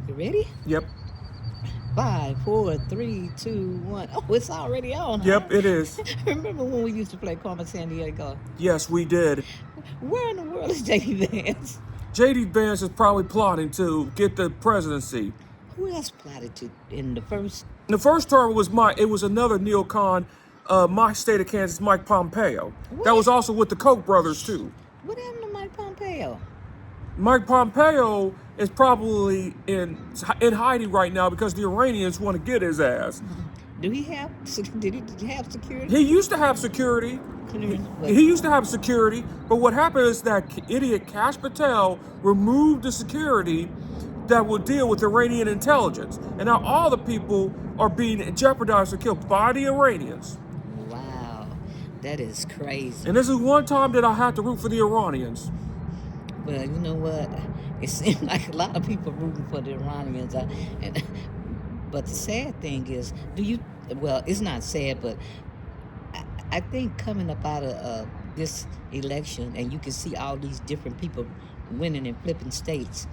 You ready? Yep. 5, 4, 3, 2, 1. Oh, it's already on, huh? Yep, it is. Remember when we used to play Carmen San Diego? Yes, we did. Where in the world is JD Vance? JD Vance is probably plotting to get the presidency. Who else plotted to in the first? The first term was another neocon, my state of Kansas, Mike Pompeo. What? That was also with the Koch brothers too. What happened to Mike Pompeo? Mike Pompeo is probably in hiding right now because the Iranians want to get his ass. Did he have security? He used to have security. He used to have security, but what happened is that idiot Kash Patel removed the security that will deal with Iranian intelligence. And now all the people are being jeopardized or killed by the Iranians. Wow, that is crazy. And this is one time that I had to root for the Iranians. Well, you know what? It seems like a lot of people rooting for the Iranians. But the sad thing is, well, it's not sad, but I think coming up out of this election, and you can see all these different people winning and flipping states,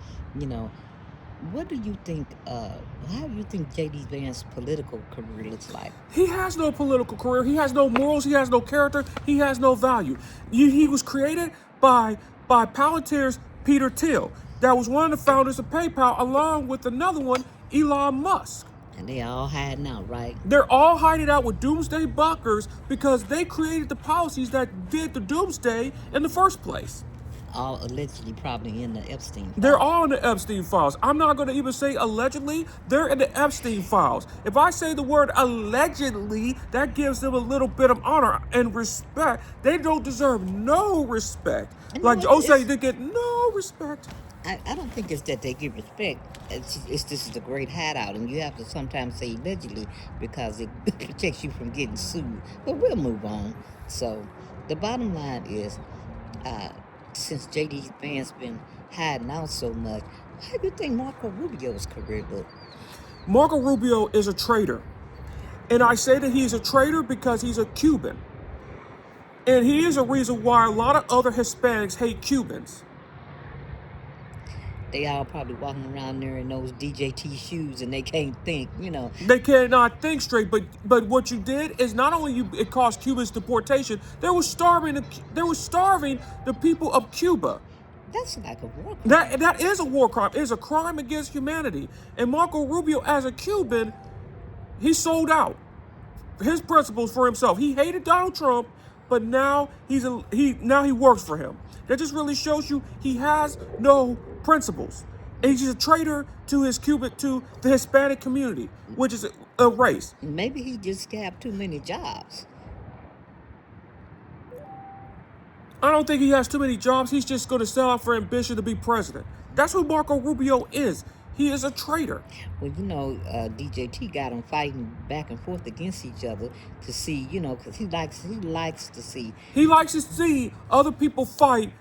what do you think, how do you think JD Vance's political career looks like? He has no political career. He has no morals. He has no character. He has no value. He was created by Palantir's Peter Thiel. That was one of the founders of PayPal, along with another one, Elon Musk. And they all hiding out, right? They're all hiding out with doomsday bunkers because they created the policies that did the doomsday in the first place. All allegedly probably in the Epstein files. They're all in the Epstein files. I'm not going to even say allegedly. They're in the Epstein files. If I say the word allegedly, that gives them a little bit of honor and respect. They don't deserve no respect. Like Osei, they get no respect. I don't think it's that they give respect. It's this is a great hideout, and you have to sometimes say allegedly because it protects you from getting sued. But we'll move on. So the bottom line is, since JD Vance been hiding out so much, how do you think Marco Rubio's career look? Marco Rubio is a traitor. And I say that he's a traitor because he's a Cuban. And he is a reason why a lot of other Hispanics hate Cubans. They all probably walking around there in those DJT shoes and they can't think, They cannot think straight, but what you did is not only it caused Cubans deportation, they were starving the people of Cuba. That's like a war crime. That is a war crime. It is a crime against humanity. And Marco Rubio, as a Cuban, he sold out his principles for himself. He hated Donald Trump, but now he works for him. That just really shows you he has no principles. And he's a traitor to the Hispanic community, which is a race. Maybe he just got too many jobs. I don't think he has too many jobs. He's just going to sell out for ambition to be president. That's who Marco Rubio is. He is a traitor. Well, DJT got them fighting back and forth against each other to see, because he likes to see. He likes to see other people fight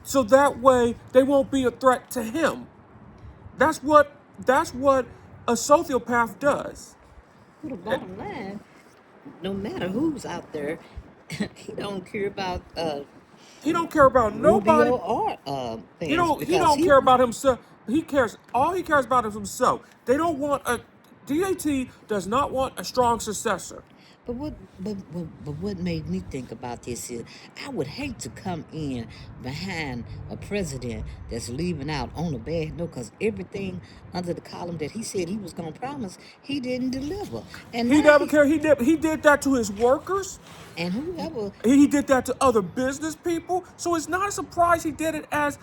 so that way they won't be a threat to him. That's what a sociopath does. Well, the bottom line, no matter who's out there, he don't care about he don't care about nobody. Rubio or Vance. He don't care about himself. All he cares about is himself. They don't want DAT does not want a strong successor. But what made me think about this is I would hate to come in behind a president that's leaving out on a bad note because everything under the column that he said he was going to promise, he didn't deliver. And he never cared. He did that to his workers. And whoever. He did that to other business people. So it's not a surprise he did it as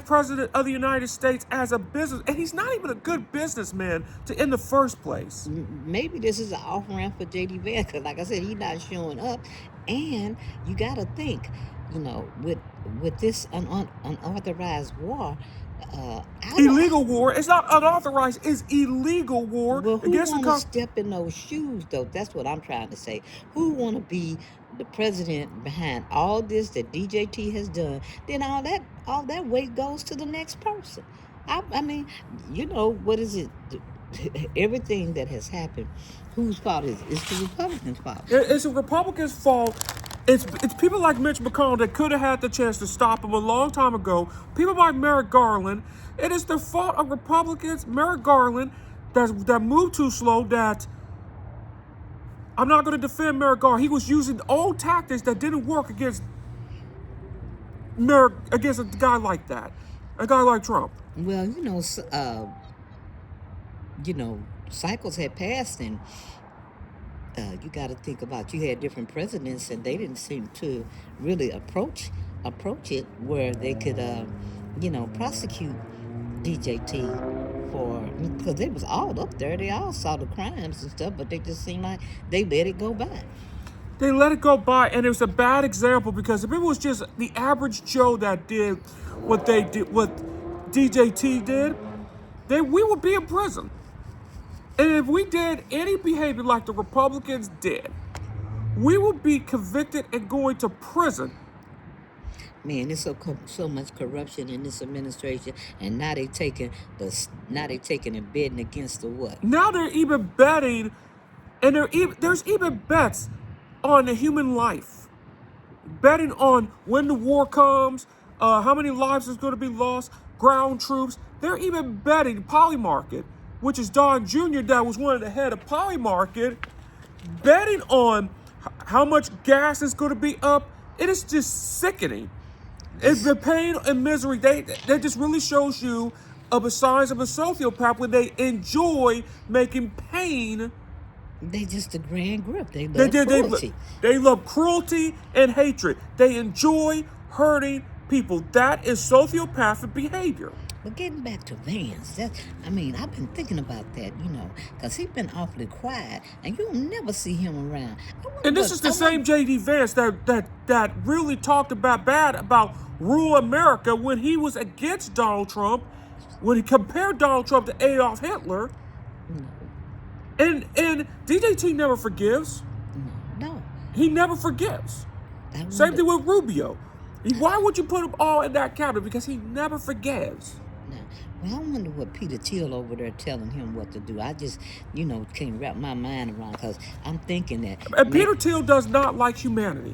president of the United States as a business. And he's not even a good businessman in the first place. Maybe this is an off-ramp for JD Vance because, like I said, he's not showing up. And you got to think, with this unauthorized war, illegal war. It's not unauthorized. It's illegal war. Well, who want to step in those shoes, though? That's what I'm trying to say. Who want to be the president behind all this that DJT has done? Then all that weight goes to the next person. I mean, what is it? Everything that has happened, whose fault is it? It's the Republicans' fault. It's the Republicans' fault. It's people like Mitch McConnell that could have had the chance to stop him a long time ago. People like Merrick Garland It is the fault of Republicans, Merrick Garland, that moved too slow. That I'm not going to defend Merrick Garland. He was using old tactics that didn't work against a guy like that, a guy like Trump. Well, cycles had passed, and you got to think about, you had different presidents, and they didn't seem to really approach it where they could, prosecute DJT because they was all up there. They all saw the crimes and stuff, but they just seemed like they let it go by. They let it go by, and it was a bad example, because if it was just the average Joe that did what DJT did, then we would be in prison. And if we did any behavior like the Republicans did, we would be convicted and going to prison. Man, there's so much corruption in this administration, and now they taking and betting against the what? Now they're even betting, and there's even bets on the human life, betting on when the war comes, how many lives is going to be lost, ground troops. They're even betting Polymarket, which is Don Jr., that was one of the head of Polymarket, betting on how much gas is going to be up. It is just sickening. It's the pain and misery. That just really shows you of the signs of a sociopath when they enjoy making pain. They just a grand grip. They love cruelty. They love cruelty and hatred. They enjoy hurting people. That is sociopathic behavior. But getting back to Vance, I've been thinking about that, because he's been awfully quiet, and you'll never see him around. And this is the same JD Vance that really talked bad about rural America when he was against Donald Trump, when he compared Donald Trump to Adolf Hitler. And DJT never forgives. No. He never forgives. Same thing with Rubio. Why would you put them all in that cabinet? Because he never forgives. No. Well, I wonder what Peter Thiel over there telling him what to do. I just, can't wrap my mind around, because I'm thinking that... And Peter Thiel does not like humanity,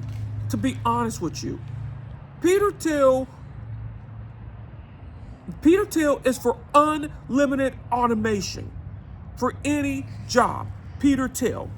to be honest with you. Peter Thiel is for unlimited automation for any job. Peter Thiel.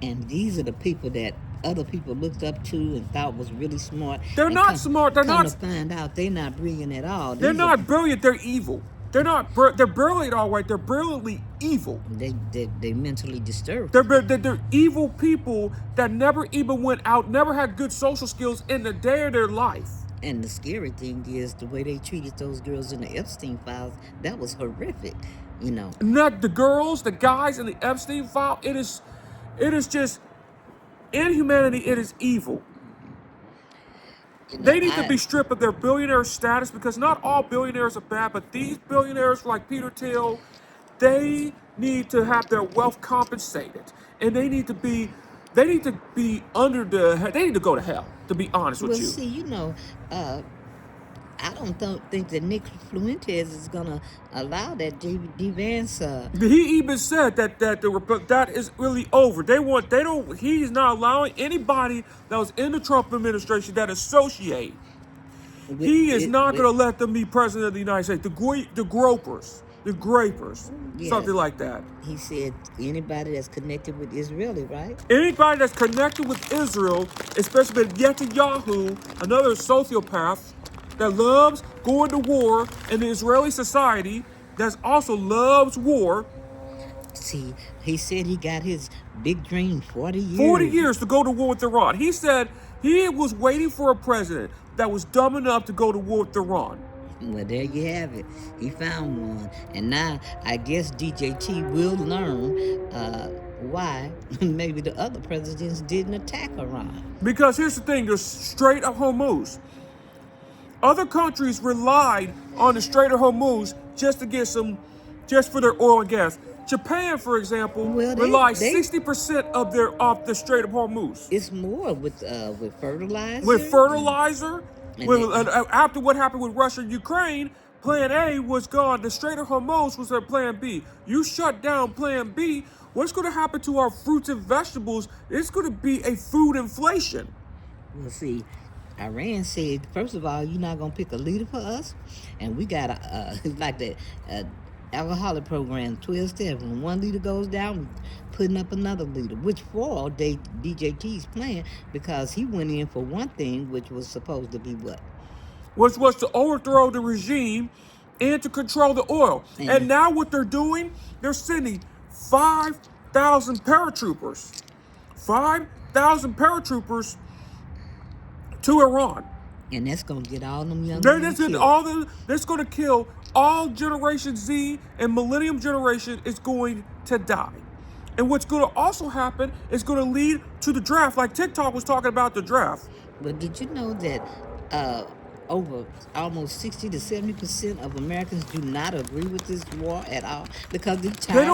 And these are the people that other people looked up to and thought was really smart. They're not smart. They're not. To find out, they're not brilliant at all. They're not brilliant. They're evil. They're not. They're brilliant, all right. They're brilliantly evil. They mentally disturbed. They're evil people that never even went out, never had good social skills in the day of their life. And the scary thing is the way they treated those girls in the Epstein files. That was horrific. Not the girls, the guys in the Epstein file. It is just inhumanity. It is evil. They need to be stripped of their billionaire status, because not all billionaires are bad, but these billionaires like Peter Thiel, they need to have their wealth compensated, and they need to be under they need to go to hell, to be honest with you. Well, see, I don't think that Nick Fuentes is gonna allow that JD Vance. He even said that is really over. He's not allowing anybody that was in the Trump administration that associate. He is not going to let them be president of the United States. The gropers, yeah, something like that. He said anybody that's connected with Israeli, right? Anybody that's connected with Israel, especially Netanyahu, another sociopath that loves going to war in the Israeli society, that also loves war. See, he said he got his big dream 40 years. 40 years to go to war with Iran. He said he was waiting for a president that was dumb enough to go to war with Iran. Well, there you have it. He found one. And now I guess DJT will learn why maybe the other presidents didn't attack Iran. Because here's the thing, there's Strait of Hormuz. Other countries relied on the Strait of Hormuz just for their oil and gas. Japan, for example, relies 60% off the Strait of Hormuz. It's more with fertilizer. With fertilizer, after what happened with Russia and Ukraine, Plan A was gone. The Strait of Hormuz was their Plan B. You shut down Plan B, what's going to happen to our fruits and vegetables? It's going to be a food inflation. Well, see, Iran said, first of all, you're not gonna pick a leader for us, and we got like the uh, alcoholic program, 12 steps. When one leader goes down, putting up another leader, which for DJT's plan, because he went in for one thing, which was supposed to be what? Which was to overthrow the regime and to control the oil. And now what they're doing, they're sending 5,000 paratroopers. 5,000 paratroopers to Iran. And that's gonna get all them young men That's killed. going to kill all Generation Z and Millennium Generation is going to die. And what's going to also happen is going to lead to the draft. Like TikTok was talking about the draft. But did you know that over almost 60 to 70% of Americans do not agree with this war at all because they're tired?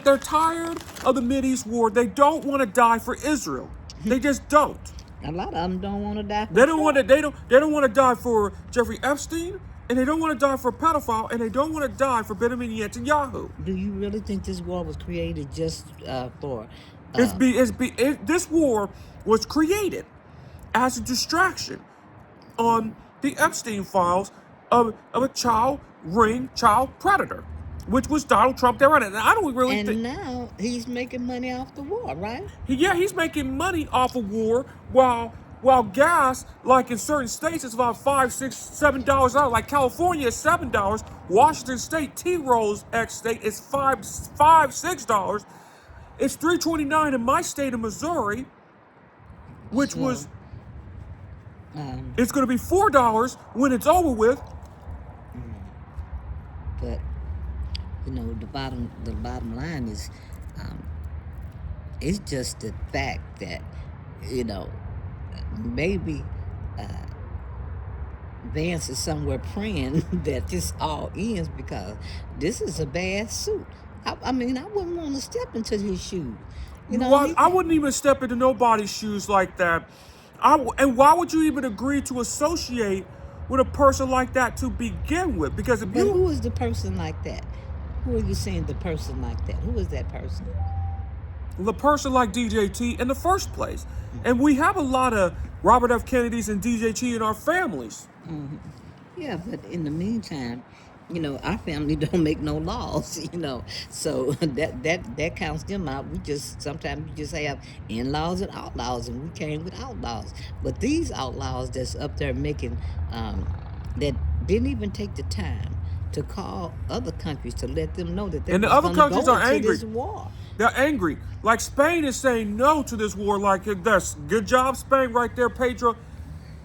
They're tired of the Mideast war. They don't want to die for Israel. They just don't. A lot of them don't want to die. They don't want to die for Jeffrey Epstein, and they don't want to die for a pedophile, and they don't want to die for Benjamin Netanyahu. Do you really think this war was created just for? This war was created as a distraction on the Epstein files of a child predator, which was Donald Trump there. And I don't really think. And now he's making money off the war, right? He's making money off of war while gas, like in certain states, it's about $5, $6, $7 out. Like California is $7. Washington State, T-Rose X state is $5, $6. It's $3.29 in my state of Missouri, which was. It's going to be $4 when it's over with. But you know, the bottom line is, it's just the fact that, you know, maybe Vance is somewhere praying that this all ends, because this is a bad suit. I mean, I wouldn't want to step into his shoes. You know, I wouldn't even step into nobody's shoes like that. And why would you even agree to associate with a person like that to begin with? Because who is the person like that? Who are you saying the person like that? Who is that person? The person like DJT in the first place. And we have a lot of Robert F. Kennedys and DJT in our families. Yeah, but in the meantime, you know, our family don't make no laws, you know, so that counts them out. Sometimes we just have in-laws and outlaws, and we came with outlaws. But these outlaws that's up there making, that didn't even take the time to call other countries to let them know that and the other countries are angry. This war. They're angry. Like Spain is saying no to this war. Like, that's good job, Spain, right there, Pedro.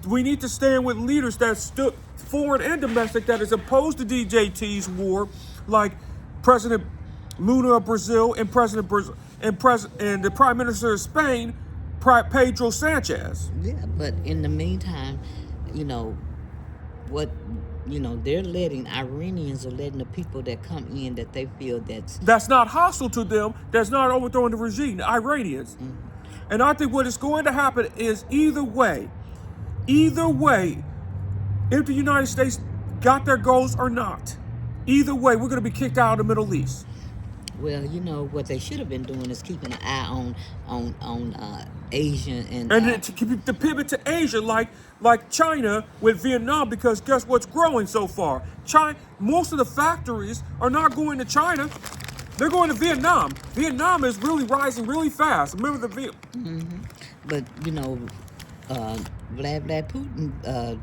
We need to stand with leaders that stood foreign and domestic that is opposed to DJT's war, like President Lula of Brazil and and the Prime Minister of Spain, Pedro Sanchez. Yeah, but in the meantime, you know, Iranians are letting the people that come in that they feel that's not hostile to them, that's not overthrowing the regime, the Iranians. And I think what is going to happen is either way, if the United States got their goals or not, either way, we're going to be kicked out of the Middle East. Well, you know, what they should have been doing is keeping an eye on Asia and to pivot to Asia, like China with Vietnam, because guess what's growing so far? Most of the factories are not going to China. They're going to Vietnam. Vietnam is really rising really fast. Remember the But, you know, Vladimir Putin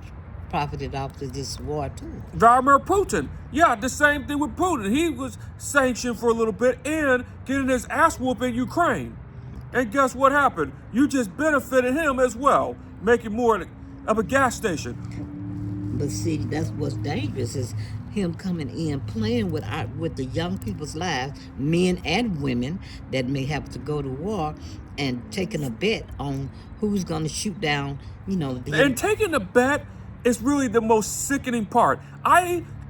profited off of this war too. Vladimir Putin. Yeah, the same thing with Putin. He was sanctioned for a little bit and getting his ass whooped in Ukraine. And guess what happened? You just benefited him as well, making more of a gas station. But see, that's what's dangerous, is him coming in, playing with the young people's lives, men and women that may have to go to war, and taking a bet on who's going to shoot down, you know. And taking a bet is really the most sickening part.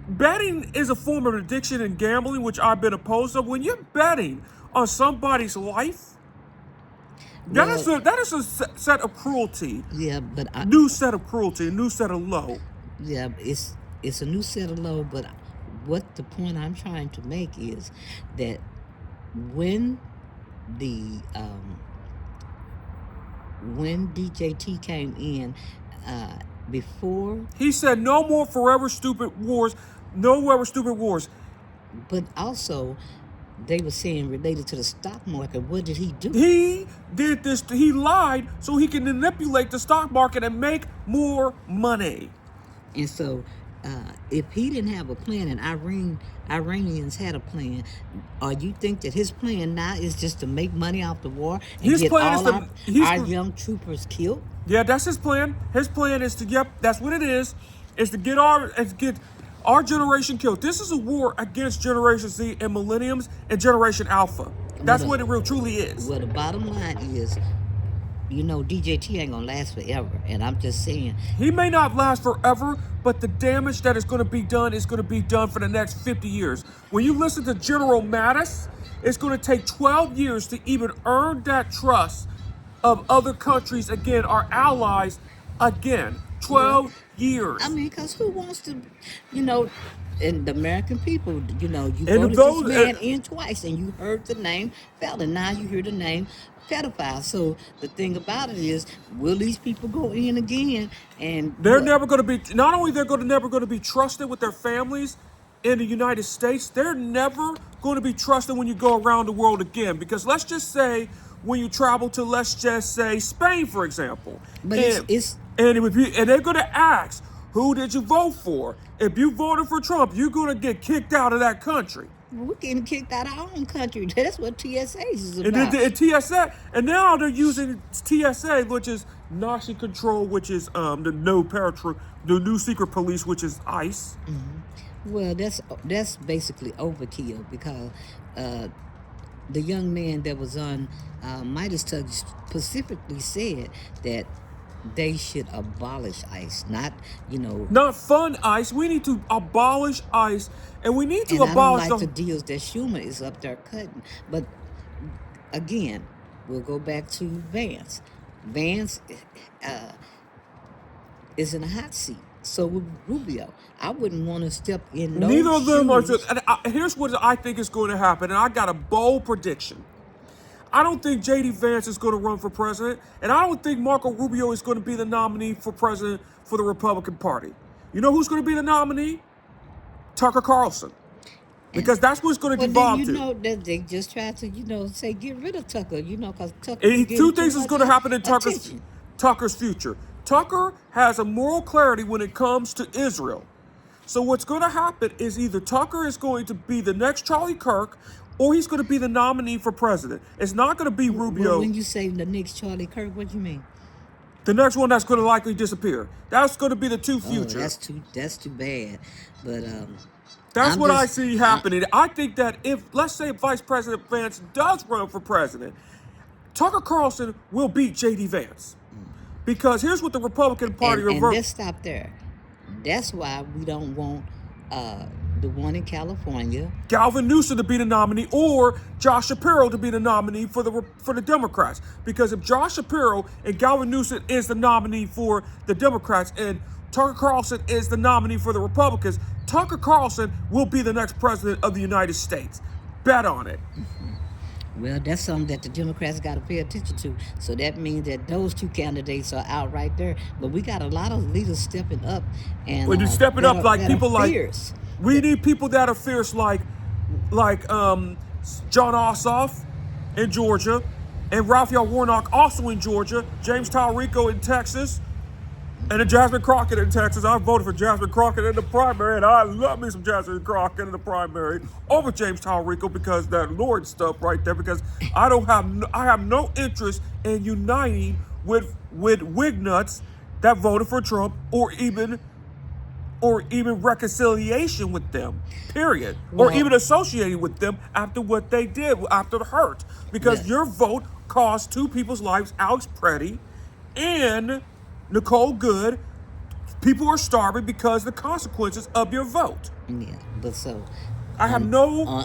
Betting is a form of addiction and gambling, which I've been opposed to. When you're betting on somebody's life, that is a set of cruelty. Yeah, but new set of cruelty, a new set of low. Yeah, it's a new set of low. But what the point I'm trying to make is that when DJT came in, before, He said no more forever stupid wars, no ever stupid wars. but also they were saying related to the stock market. What did he do? He did this, he lied so he can manipulate the stock market and make more money. And so, if he didn't have a plan and Iranians had a plan, or you think that his plan now is just to make money off the war and His get plan all is our young troopers killed? Yeah, that's his plan. His plan is to, yep, that's what it is to get our generation killed. This is a war against Generation Z and Millenniums and Generation Alpha. That's what it really truly is. Well, the bottom line is, DJT ain't gonna last forever, and I'm just saying. He may not last forever, but the damage that is going to be done is going to be done for the next 50 years. When you listen to General Mattis, it's going to take 12 years to even earn that trust of other countries, again, our allies, again. 12 years. I mean, because who wants to, and the American people, you voted those- this man in twice, and you heard the name felon. Now you hear the name pedophile. So the thing about it is, will these people go in again? And they're never going to be, not only they're never going to be trusted with their families in the United States, they're never going to be trusted when you go around the world again. Because let's just say, when you travel to, let's just say, Spain, for example. But and they're going to ask, who did you vote for? If you voted for Trump, you're going to get kicked out of that country. We're getting kicked out of our own country. That's what TSA is about. And now they're using TSA, which is Nazi control, which is the new secret police, which is ICE. Mm-hmm. Well, that's basically overkill, because the young man that was on Midas Touch specifically said that they should abolish ICE, not fund ICE. We need to abolish ICE, and we need to abolish. I don't like the deals that Schumer is up there cutting. But again, we'll go back to Vance. Vance is in a hot seat. So with Rubio, I wouldn't want to step in. Neither of them are. Here's what I think is going to happen, and I got a bold prediction. I don't think JD Vance is going to run for president, and I don't think Marco Rubio is going to be the nominee for president for the Republican Party. You know who's going to be the nominee? Tucker Carlson. Because that's what's going to devolve to. That they just tried to, say get rid of Tucker, because Tucker. Two things is going to happen in Tucker's future. Tucker has a moral clarity when it comes to Israel. So what's going to happen is either Tucker is going to be the next Charlie Kirk, or he's going to be the nominee for president. It's not going to be Rubio. When you say the next Charlie Kirk, what do you mean? The next one that's going to likely disappear. That's going to be the two futures. That's too bad. But that's what I see happening. I think that if, let's say, Vice President Vance does run for president, Tucker Carlson will beat JD Vance. Because here's what the Republican Party and let's stop there. That's why we don't want the one in California, Galvin Newsom, to be the nominee, or Josh Shapiro to be the nominee for the Democrats. Because if Josh Shapiro and Galvin Newsom is the nominee for the Democrats and Tucker Carlson is the nominee for the Republicans, Tucker Carlson will be the next president of the United States. Bet on it. Mm-hmm. Well, that's something that the Democrats got to pay attention to. So that means that those two candidates are out right there. But we got a lot of leaders stepping up. And when you're stepping up, like people like fierce. We need people that are fierce, like John Ossoff in Georgia, and Raphael Warnock also in Georgia, James Talrico in Texas, and Jasmine Crockett in Texas. I voted for Jasmine Crockett in the primary, and I love me some Jasmine Crockett in the primary over James Talrico because that Lord stuff right there. Because I have no interest in uniting with wig nuts that voted for Trump, or even reconciliation with them, period. Or even associating with them after what they did, after the hurt. Because your vote cost two people's lives, Alex Preddy and Nicole Good. People are starving because of the consequences of your vote. Yeah, but so I have no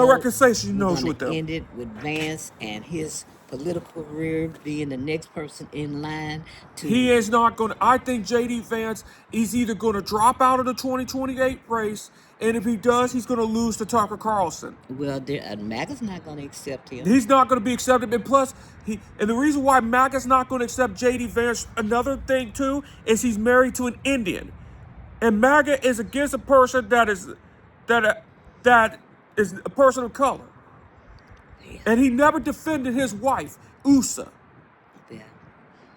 reconciliation with them. End it with Vance and his political career being the next person in line to. He is not going to. I think JD Vance is either going to drop out of the 2028 race And if he does, he's going to lose to Tucker Carlson. Well, MAGA's not going to accept him. He's not going to be accepted. And plus, and the reason why MAGA's not going to accept JD Vance, another thing too, is he's married to an Indian. And MAGA is against a person that is a person of color. Yeah. And he never defended his wife, USA. Yeah.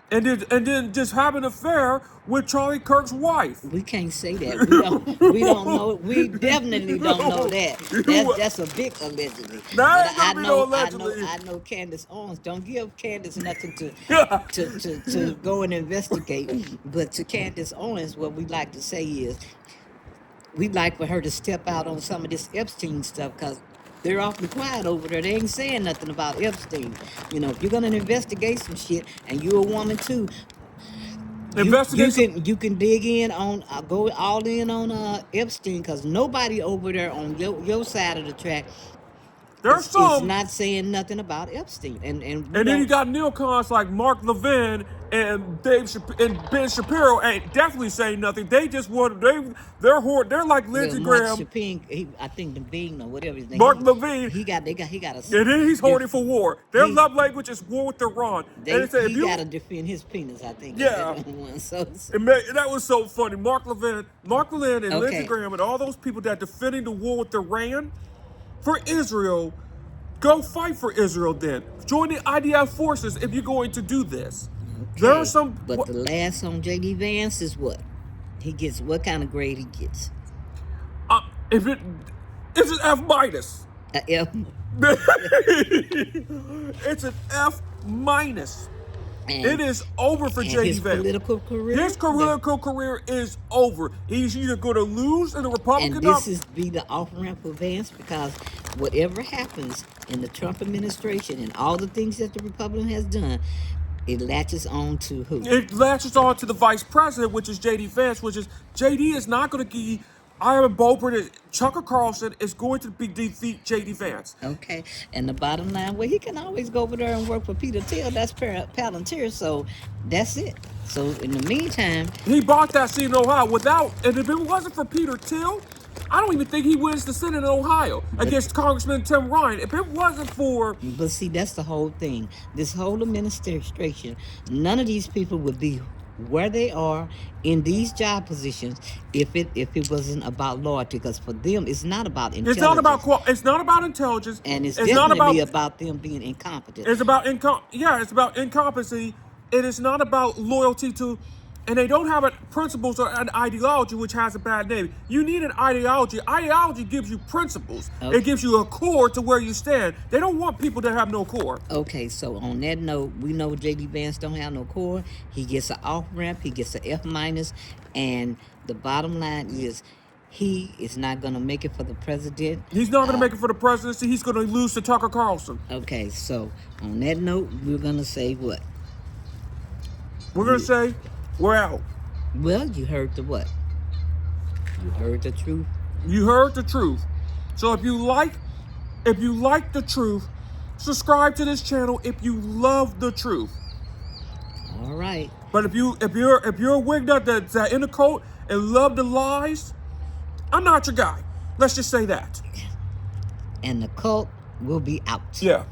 And then just have an affair with Charlie Kirk's wife. We can't say that. We don't know. We definitely don't know that. That's a big allegedly. That But ain't gonna be no allegedly. I know Candace Owens. Don't give Candace nothing to Yeah. to go and investigate. But to Candace Owens, what we like to say is, we'd like for her to step out on some of this Epstein stuff, because they're awfully quiet over there. They ain't saying nothing about Epstein. You know, if you're gonna investigate some shit, and you're a woman too, you can dig in on, go all in on Epstein, because nobody over there on your side of the track There's is some. not saying nothing about Epstein. And then you got neocons like Mark Levin and Ben Shapiro ain't definitely saying nothing. They just want they're like Lindsey Graham. I think the Bean or whatever his name. Mark Levin. He got a. And then he's holding for war. Their love language is war with Iran. And He got to defend his penis, I think. Yeah. That was so funny. Mark Levin and Lindsey Graham and all those people that defending the war with Iran for Israel, go fight for Israel then. Join the IDF forces if you're going to do this. Okay. There are some. But the last on JD Vance is what? He gets, what kind of grade he gets? It's an F minus. A F. It's an F minus. And it is over for JD his Vance. Political career. His political career is over. He's either going to lose in the Republican. And this is be the off ramp for Vance, because whatever happens in the Trump administration and all the things that the Republican has done, it latches on to who? It latches on to the vice president, which is JD Vance, which is JD is not going to give. I am bold. Tucker Carlson is going to defeat JD Vance. Okay, and the bottom line, well, he can always go over there and work for Peter Thiel. That's Palantir, so that's it. So in the meantime, he bought that seat in Ohio and if it wasn't for Peter Thiel, I don't even think he wins the Senate in Ohio against Congressman Tim Ryan. If it wasn't for... But see, that's the whole thing. This whole administration, none of these people would be where they are in these job positions if it wasn't about loyalty, because for them it's not about intelligence. It's not about intelligence, and it's definitely about them being incompetent. It's about it's about incompetency. It is not about loyalty to, and they don't have principles or an ideology, which has a bad name. You need an ideology. Ideology gives you principles. Okay. It gives you a core to where you stand. They don't want people that have no core. Okay, so on that note, we know JD Vance don't have no core. He gets an off ramp. He gets an F minus, and the bottom line is, he is not going to make it for the president. He's not going to make it for the presidency. He's going to lose to Tucker Carlson. Okay, so on that note, we're going to say what? We're going to say we're out. Well, you heard the what? You heard the truth. You heard the truth. So if you like the truth, subscribe to this channel if you love the truth. All right. But if you're a wig nut that's in the coat and love the lies, I'm not your guy. Let's just say that. And the cult will be out. Yeah.